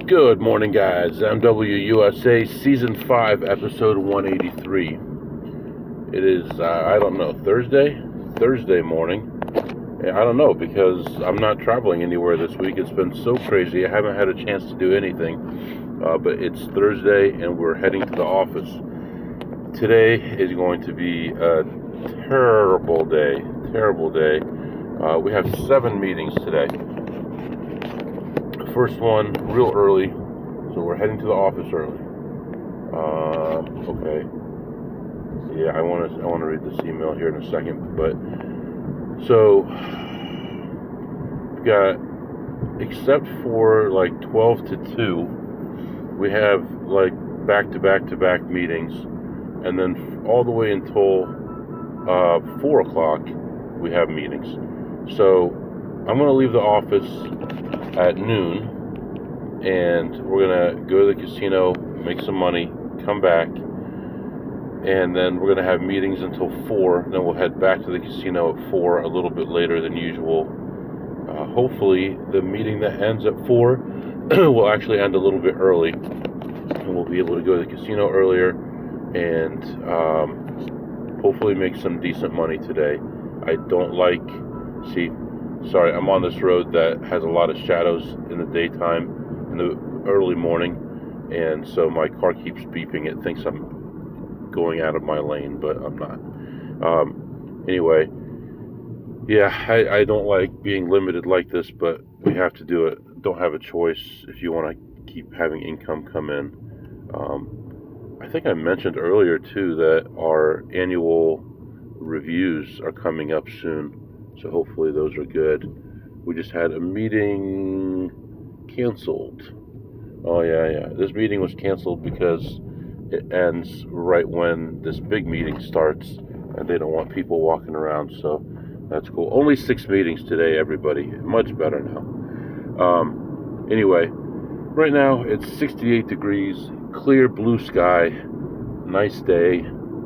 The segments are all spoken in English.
Good morning, guys. MWUSA Season 5, Episode 183. It is, I don't know, Thursday morning. I don't know, because I'm not traveling anywhere this week. It's been so crazy. I haven't had a chance to do anything. But it's Thursday, and we're heading to the office. Today is going to be a terrible day. We have 7 meetings today. First one real early, so we're heading to the office early. Okay. Yeah, I want to read this email here in a second, but so we've got, except for like 12 to 2, we have like back-to-back meetings, and then all the way until 4 o'clock we have meetings. So I'm going to leave the office at noon, and we're going to go to the casino, make some money, come back, and then we're going to have meetings until 4. Then we'll head back to the casino at 4, a little bit later than usual. Hopefully the meeting that ends at 4 will actually end a little bit early, and we'll be able to go to the casino earlier and hopefully make some decent money today. I don't like, sorry, I'm on this road that has a lot of shadows in the daytime, in the early morning, and so my car keeps beeping. It thinks I'm going out of my lane, but I'm not. Anyway, yeah, I don't like being limited like this, but we have to do it. Don't have a choice if you want to keep having income come in. I think I mentioned earlier, too, that our annual reviews are coming up soon. So hopefully those are good. We just had a meeting canceled. Oh, yeah. This meeting was canceled because it ends right when this big meeting starts, and they don't want people walking around, so that's cool. Only 6 meetings today, everybody. Much better now. Anyway, right now it's 68 degrees, clear blue sky, nice day,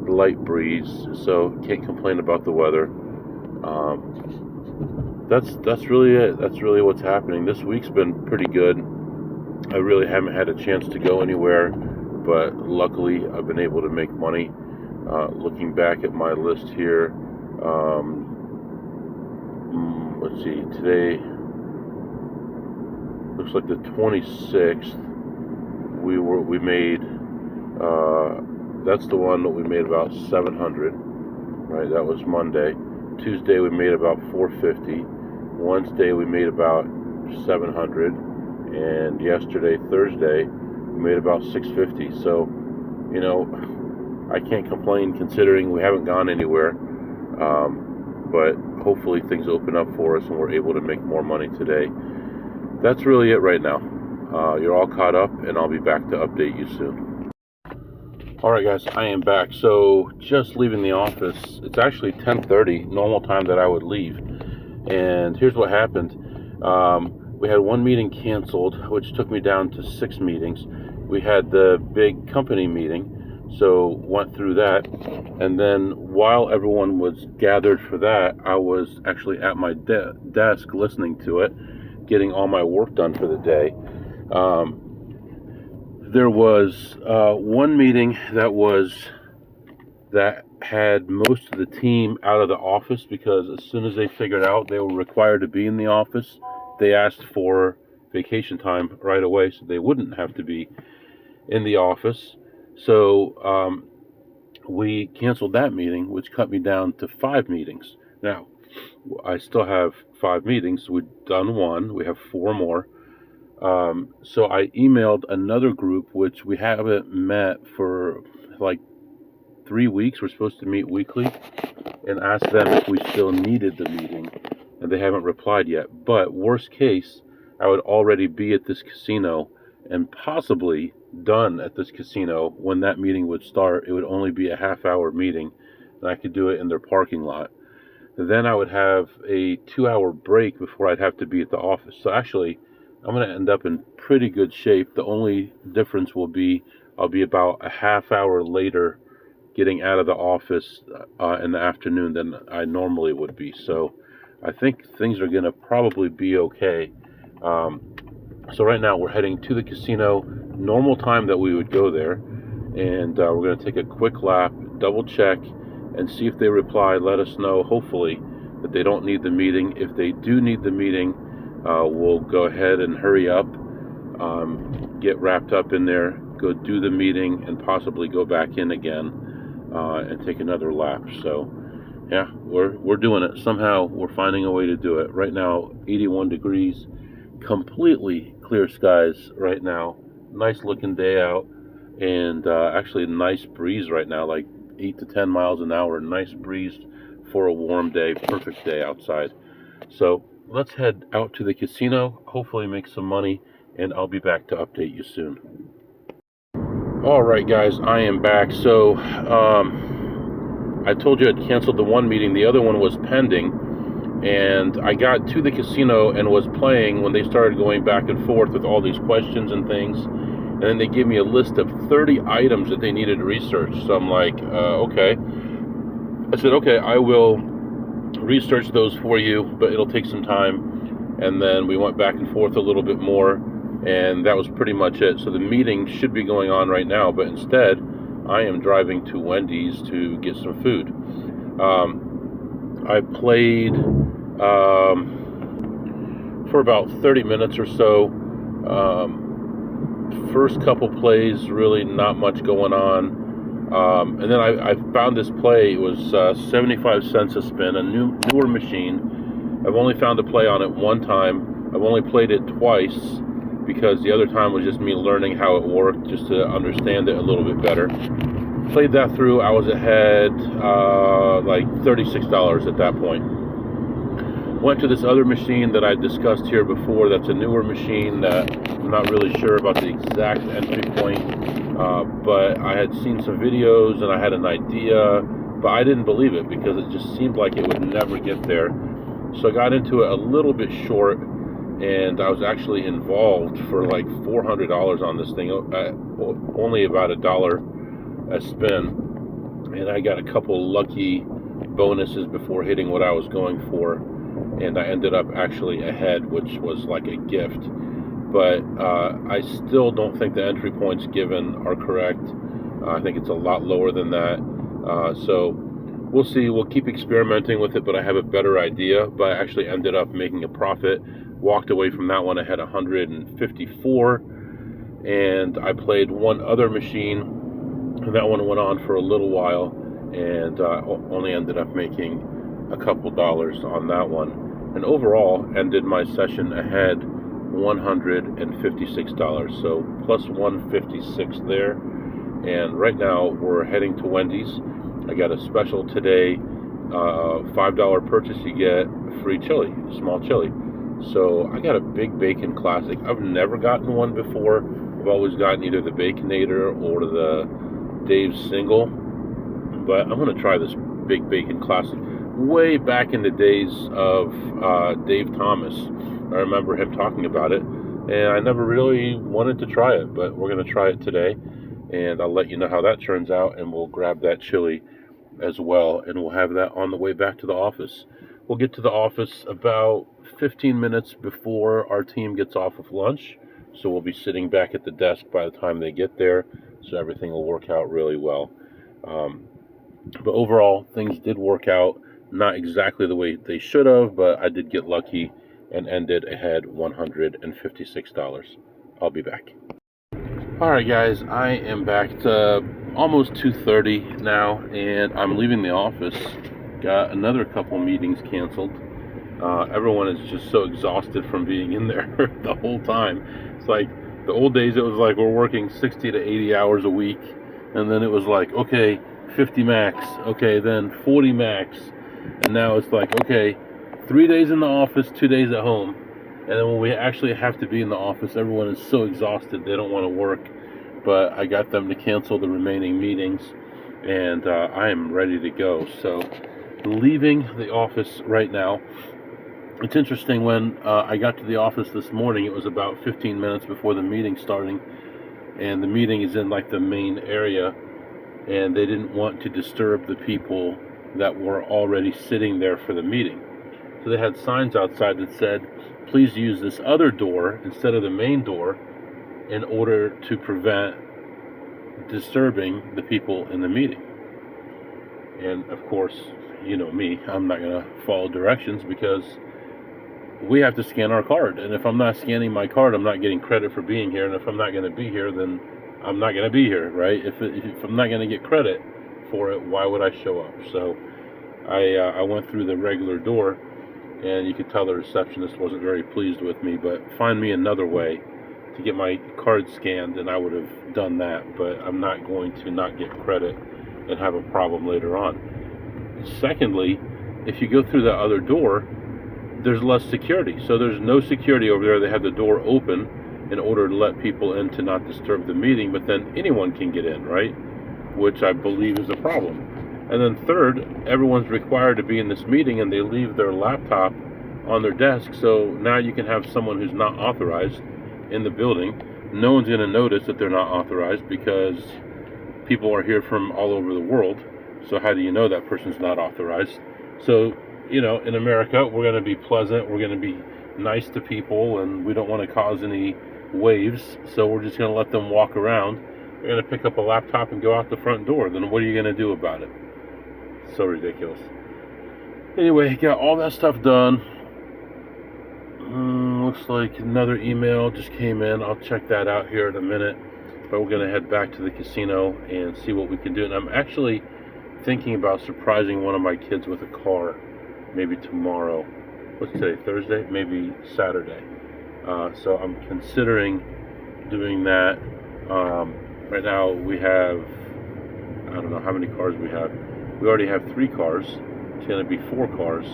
light breeze, so can't complain about the weather. That's really it. That's really what's happening. This week's been pretty good. I really haven't had a chance to go anywhere, but luckily I've been able to make money. Looking back at my list here, let's see, today looks like the 26th. We made, that's the one that we made about 700, right? That was Monday. Tuesday we made about 450. Wednesday we made about 700, and yesterday, Thursday, we made about 650. So, I can't complain considering we haven't gone anywhere. But hopefully things open up for us and we're able to make more money today. That's really it right now. You're all caught up, and I'll be back to update you soon. Alright guys, I am back. So just leaving the office. It's actually 10:30, normal time that I would leave. And here's what happened. We had one meeting canceled, which took me down to 6 meetings. We had the big company meeting, so went through that. And then while everyone was gathered for that, I was actually at my desk listening to it, getting all my work done for the day. There was one meeting that had most of the team out of the office, because as soon as they figured out they were required to be in the office, they asked for vacation time right away so they wouldn't have to be in the office. So we canceled that meeting, which cut me down to 5 meetings. Now, I still have 5 meetings. We've done 1. We have 4 more. So I emailed another group, which we haven't met for like 3 weeks. We're supposed to meet weekly, and asked them if we still needed the meeting, and they haven't replied yet. But worst case, I would already be at this casino and possibly done at this casino when that meeting would start. It would only be a half-hour meeting, and I could do it in their parking lot. Then I would have a 2-hour break before I'd have to be at the office. So actually, I'm going to end up in pretty good shape. The only difference will be I'll be about a half hour later getting out of the office in the afternoon than I normally would be. So I think things are going to probably be okay. So right now we're heading to the casino, normal time that we would go there, and we're going to take a quick lap, double check, and see if they reply. Let us know, hopefully, that they don't need the meeting. If they do need the meeting, we'll go ahead and hurry up, get wrapped up in there, go do the meeting, and possibly go back in again and take another lap. So yeah, we're doing it. Somehow we're finding a way to do it. Right now, 81 degrees, completely clear skies right now. Nice looking day out, and actually a nice breeze right now, like 8 to 10 miles an hour. Nice breeze for a warm day, perfect day outside. So let's head out to the casino, hopefully make some money, and I'll be back to update you soon. All right, guys, I am back. So I told you I'd canceled the one meeting. The other one was pending, and I got to the casino and was playing when they started going back and forth with all these questions and things. And then they gave me a list of 30 items that they needed to research. So I'm like, okay. I said, okay, I will research those for you, but it'll take some time. And then we went back and forth a little bit more, and that was pretty much it. So the meeting should be going on right now, but instead I am driving to Wendy's to get some food. I played for about 30 minutes or so. First couple plays, really not much going on. And then I found this play. It was 75 cents a spin, a newer machine. I've only found a play on it one time. I've only played it twice because the other time was just me learning how it worked, just to understand it a little bit better. Played that through. I was ahead like $36 at that point. Went to this other machine that I discussed here before. That's a newer machine that I'm not really sure about the exact entry point, but I had seen some videos and I had an idea, but I didn't believe it because it just seemed like it would never get there. So I got into it a little bit short, and I was actually involved for like $400 on this thing, only about $1 a spin, and I got a couple lucky bonuses before hitting what I was going for, and I ended up actually ahead, which was like a gift. But I still don't think the entry points given are correct. I think it's a lot lower than that. So we'll see. We'll keep experimenting with it, but I have a better idea. But I actually ended up making a profit. Walked away from that one. I had 154, and I played one other machine, and that one went on for a little while, and only ended up making a couple dollars on that one, and overall ended my session ahead $156. So plus 156 there. And right now we're heading to Wendy's. I got a special today, $5 purchase, you get free chili, small chili. So I got a big bacon classic. I've never gotten one before. I've always gotten either the Baconator or the Dave's single, but I'm going to try this big bacon classic. Way back in the days of Dave Thomas, I remember him talking about it, and I never really wanted to try it, but we're going to try it today, and I'll let you know how that turns out, and we'll grab that chili as well, and we'll have that on the way back to the office. We'll get to the office about 15 minutes before our team gets off of lunch, so we'll be sitting back at the desk by the time they get there, so everything will work out really well. But overall, things did work out, not exactly the way they should have, but I did get lucky and ended ahead $156. I'll be back. Alright guys, I am back to almost 2:30 now, and I'm leaving the office. Got another couple meetings canceled. Everyone is just so exhausted from being in there the whole time. It's like the old days, it was like we're working 60 to 80 hours a week, and then it was like, okay, 50 max, okay, then 40 max, and now it's like, okay, 3 days in the office, 2 days at home. And then when we actually have to be in the office, everyone is so exhausted they don't want to work. But I got them to cancel the remaining meetings, and I am ready to go. So leaving the office right now. It's interesting, when I got to the office this morning, it was about 15 minutes before the meeting starting, and the meeting is in like the main area, and they didn't want to disturb the people that were already sitting there for the meeting. So they had signs outside that said, please use this other door instead of the main door in order to prevent disturbing the people in the meeting. And of course, you know me, I'm not going to follow directions because we have to scan our card. And if I'm not scanning my card, I'm not getting credit for being here. And if I'm not going to be here, then I'm not going to be here, right? If I'm not going to get credit for it, why would I show up? So I went through the regular door, and you could tell the receptionist wasn't very pleased with me, but find me another way to get my card scanned, and I would have done that. But I'm not going to not get credit and have a problem later on. Secondly, if you go through the other door, there's less security. So there's no security over there. They have the door open in order to let people in to not disturb the meeting, but then anyone can get in, right? Which I believe is a problem. And then third, everyone's required to be in this meeting, and they leave their laptop on their desk. So now you can have someone who's not authorized in the building. No one's going to notice that they're not authorized because people are here from all over the world. So how do you know that person's not authorized? So, you know, in America, we're going to be pleasant. We're going to be nice to people, and we don't want to cause any waves. So we're just going to let them walk around. They're going to pick up a laptop and go out the front door. Then what are you going to do about it? So ridiculous. Anyway, got all that stuff done. Looks like another email just came in. I'll check that out here in a minute. But we're going to head back to the casino and see what we can do. And I'm actually thinking about surprising one of my kids with a car. Maybe tomorrow. What's today? Thursday? Maybe Saturday. So I'm considering doing that. Right now we have, I don't know how many cars we have. We already have 3 cars. It's going to be 4 cars.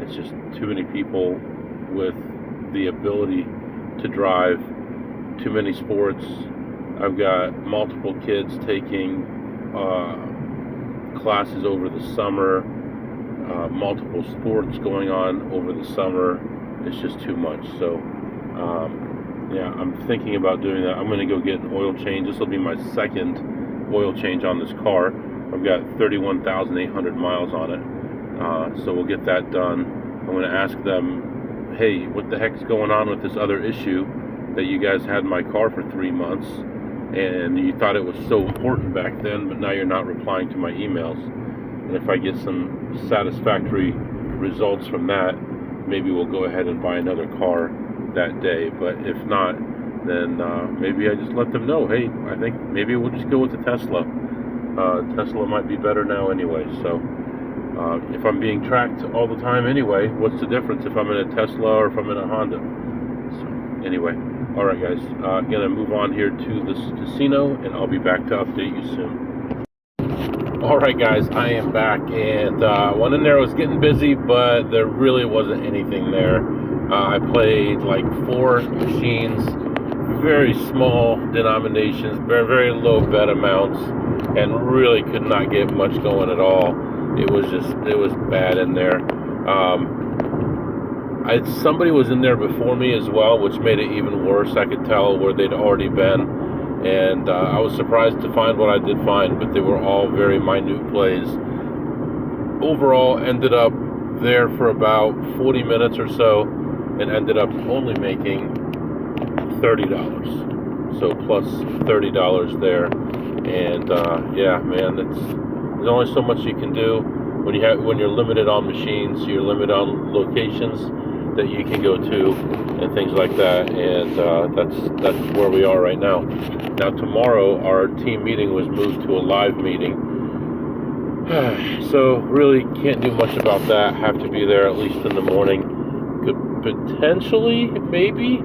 It's just too many people with the ability to drive, too many sports. I've got multiple kids taking classes over the summer, multiple sports going on over the summer. It's just too much. So yeah, I'm thinking about doing that. I'm going to go get an oil change. This will be my second oil change on this car. I've got 31,800 miles on it. So we'll get that done. I'm going to ask them, hey, what the heck's going on with this other issue that you guys had in my car for 3 months, and you thought it was so important back then, but now you're not replying to my emails. And if I get some satisfactory results from that, maybe we'll go ahead and buy another car that day. But if not, then maybe I just let them know, hey, I think maybe we'll just go with the Tesla. Tesla might be better now anyway. So if I'm being tracked all the time anyway, what's the difference if I'm in a Tesla or if I'm in a Honda? So anyway, all right, guys, I'm gonna move on here to this casino, and I'll be back to update you soon. All right, guys, I am back, and went in there. I was getting busy, but there really wasn't anything there. I played like 4 machines, very small denominations, very, very low bet amounts, and really could not get much going at all. It was bad in there. Somebody was in there before me as well, which made it even worse. I could tell where they'd already been, and I was surprised to find what I did find, but they were all very minute plays. Overall, ended up there for about 40 minutes or so, and ended up only making $30. So plus $30 there, and yeah, man, there's only so much you can do when you're limited on machines. You're limited on locations that you can go to and things like that, and that's where we are right now. Now tomorrow our team meeting was moved to a live meeting, so really can't do much about that. Have to be there at least in the morning. Could potentially maybe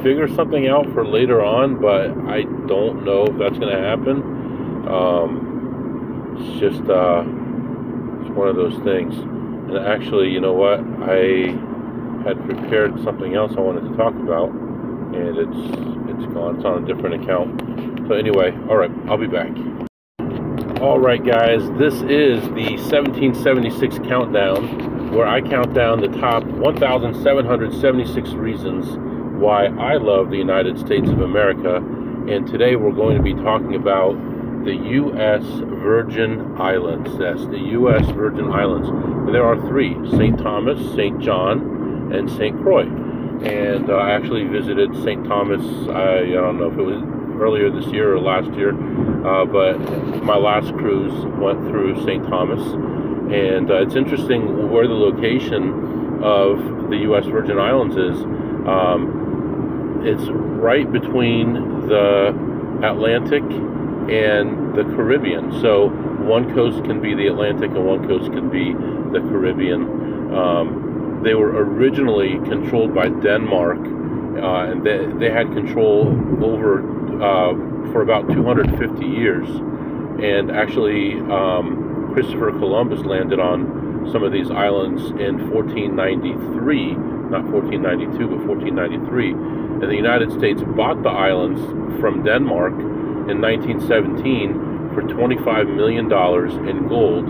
figure something out for later on, but I don't know if that's going to happen. It's just it's one of those things. And actually, you know what, I had prepared something else I wanted to talk about, and it's gone. It's on a different account. So anyway, all right, I'll be back. All right, guys, this is the 1776 countdown, where I count down the top 1,776 reasons why I love the United States of America. And today we're going to be talking about the U.S. Virgin Islands. That's the U.S. Virgin Islands. And there are three: St. Thomas, St. John, and St. Croix. And I actually visited St. Thomas, I don't know if it was earlier this year or last year, but my last cruise went through St. Thomas. And it's interesting where the location of the U.S. Virgin Islands is. It's right between the Atlantic and the Caribbean. So one coast can be the Atlantic and one coast can be the Caribbean. They were originally controlled by Denmark, and they had control over for about 250 years. And actually, Christopher Columbus landed on some of these islands in 1493, not 1492, but 1493. And the United States bought the islands from Denmark in 1917 for $25 million in gold.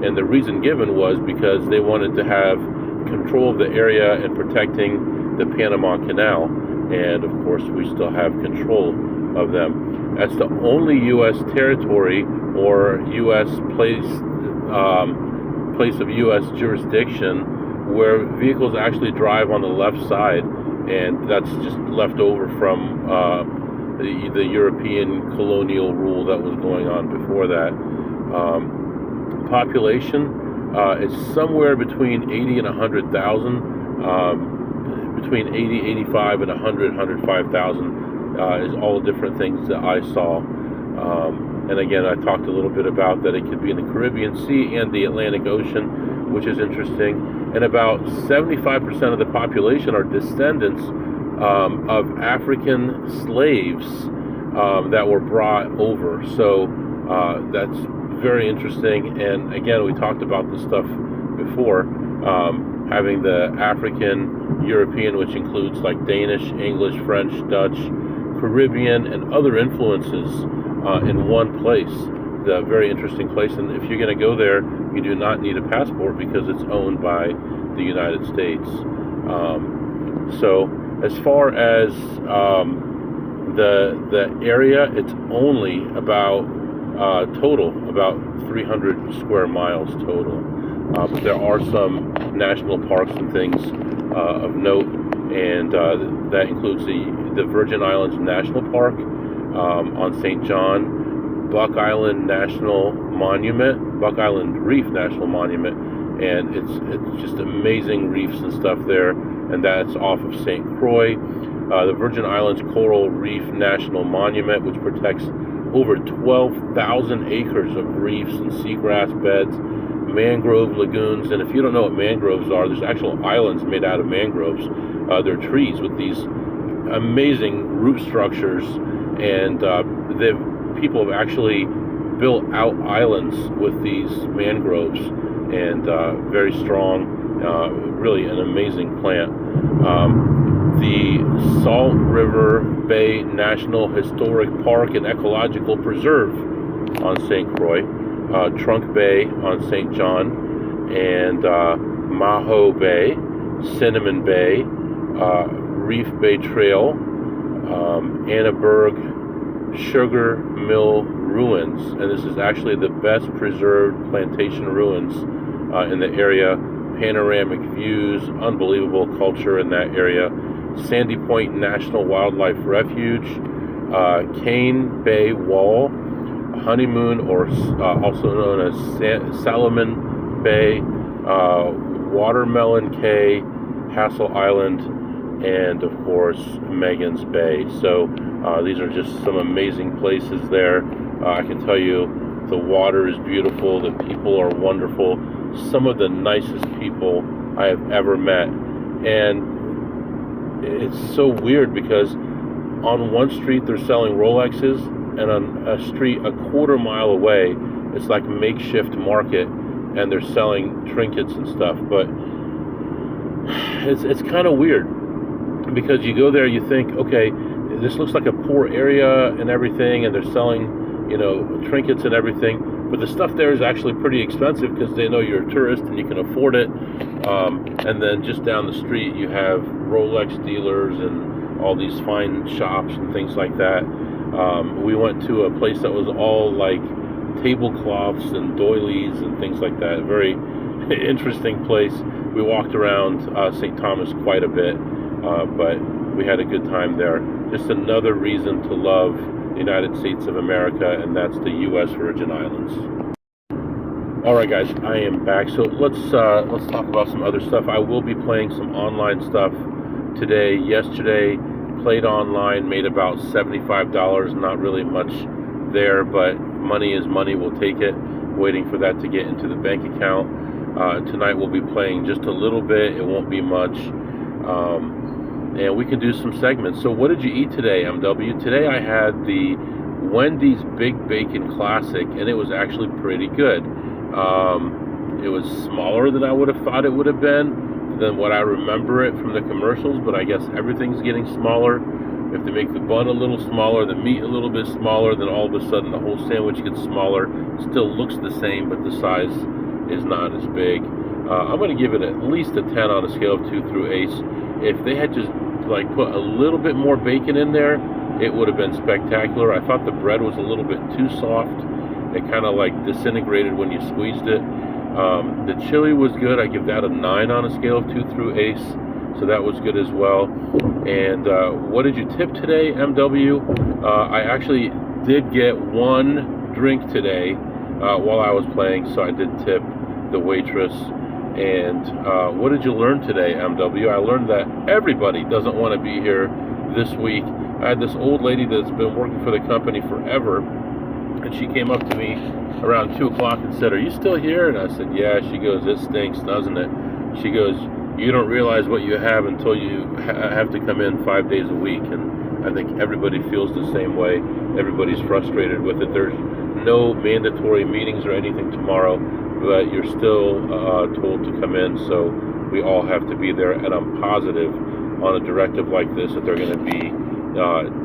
And the reason given was because they wanted to have control of the area and protecting the Panama Canal. And of course, we still have control of them. That's the only U.S. territory or U.S. place of U.S. jurisdiction where vehicles actually drive on the left side, and that's just left over from the European colonial rule that was going on before that. Population is somewhere between 80 and 100,000, between 80, 85, and 100, 105,000 is all the different things that I saw. And again, I talked a little bit about that it could be in the Caribbean Sea and the Atlantic Ocean, which is interesting. And about 75% of the population are descendants of African slaves that were brought over. So that's very interesting. And again, we talked about this stuff before, having the African European, which includes like Danish, English, French, Dutch, Caribbean, and other influences in one place. A very interesting place. And if you're going to go there, you do not need a passport because it's owned by the United States. So as far as the area, it's only about total about 300 square miles total. But there are some national parks and things of note, and that includes the Virgin Islands National Park on St. John, Buck Island National Monument, Buck Island Reef National Monument, and it's just amazing reefs and stuff there, and that's off of St. Croix. The Virgin Islands Coral Reef National Monument, which protects over 12,000 acres of reefs and seagrass beds, mangrove lagoons. And if you don't know what mangroves are, there's actual islands made out of mangroves. They're trees with these amazing root structures, and people have actually built out islands with these mangroves, and very strong, really an amazing plant. The Salt River Bay National Historic Park and Ecological Preserve on St. Croix, Trunk Bay on St. John, and Maho Bay, Cinnamon Bay, Reef Bay Trail, Annaberg Sugar Mill Ruins, and this is actually the best preserved plantation ruins in the area. Panoramic views, unbelievable culture in that area. Sandy Point National Wildlife Refuge, Cane Bay Wall, Honeymoon, or also known as Salomon Bay, Watermelon Cay, Hassel Island, and of course Megan's Bay. So these are just some amazing places there. I can tell you the water is beautiful, the people are wonderful, some of the nicest people I have ever met. And it's so weird because on one street they're selling Rolexes, and on a street a quarter mile away it's like a makeshift market and they're selling trinkets and stuff. But it's kind of weird because you go there, you think, okay, this looks like a poor area and everything, and they're selling, trinkets and everything, but the stuff there is actually pretty expensive because they know you're a tourist and you can afford it. And then just down the street you have Rolex dealers and all these fine shops and things like that. We went to a place that was all like tablecloths and doilies and things like that. Very interesting place. We walked around St. Thomas quite a bit, but we had a good time there. Just another reason to love the United States of America, and that's the U.S. Virgin Islands. All right, guys, I am back. So let's talk about some other stuff. I will be playing some online stuff today. Yesterday, played online, made about $75. Not really much there, but money is money. We'll take it. Waiting for that to get into the bank account. Tonight we'll be playing just a little bit. It won't be much. And we can do some segments. So what did you eat today, MW? Today I had the Wendy's Big Bacon Classic, and it was actually pretty good. It was smaller than I would have thought it would have been, than what I remember it from the commercials, but I guess everything's getting smaller. If they make the bun a little smaller, the meat a little bit smaller, then all of a sudden the whole sandwich gets smaller. It still looks the same, but the size is not as big. I'm going to give it at least a 10 on a scale of 2 through ace. If they had just like put a little bit more bacon in there, it would have been spectacular. I thought the bread was a little bit too soft. It kind of like disintegrated when you squeezed it. The chili was good. I give that a 9 on a scale of 2 through ace. So that was good as well. And what did you tip today, MW? I actually did get one drink today while I was playing, so I did tip the waitress. And what did you learn today, MW? I learned that everybody doesn't want to be here this week. I had this old lady that's been working for the company forever, and she came up to me around 2 o'clock and said, "Are you still here?" And I said, "Yeah." She goes, "It stinks, doesn't it?" She goes, "You don't realize what you have until you have to come in 5 days a week." And I think everybody feels the same way. Everybody's frustrated with it. There's no mandatory meetings or anything tomorrow, but you're still told to come in, so we all have to be there. And I'm positive on a directive like this that they're going to be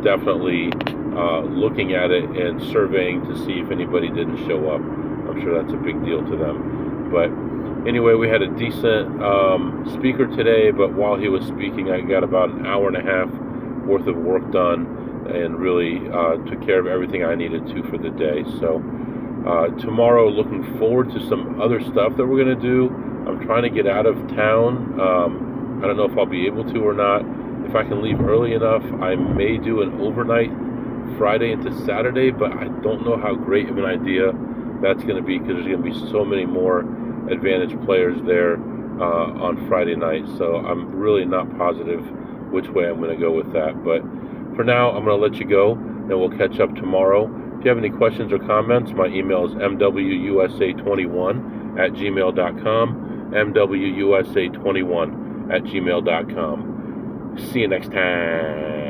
definitely looking at it and surveying to see if anybody didn't show up. I'm sure that's a big deal to them. But anyway, we had a decent speaker today, but while he was speaking, I got about an hour and a half worth of work done and really took care of everything I needed to for the day. So tomorrow, looking forward to some other stuff that we're going to do. I'm trying to get out of town. I don't know if I'll be able to or not. If I can leave early enough, I may do an overnight Friday into Saturday, but I don't know how great of an idea that's going to be because there's going to be so many more advantage players there on Friday night. So I'm really not positive which way I'm going to go with that. But for now, I'm going to let you go, and we'll catch up tomorrow. If you have any questions or comments, my email is mwusa21@gmail.com, mwusa21@gmail.com. See you next time.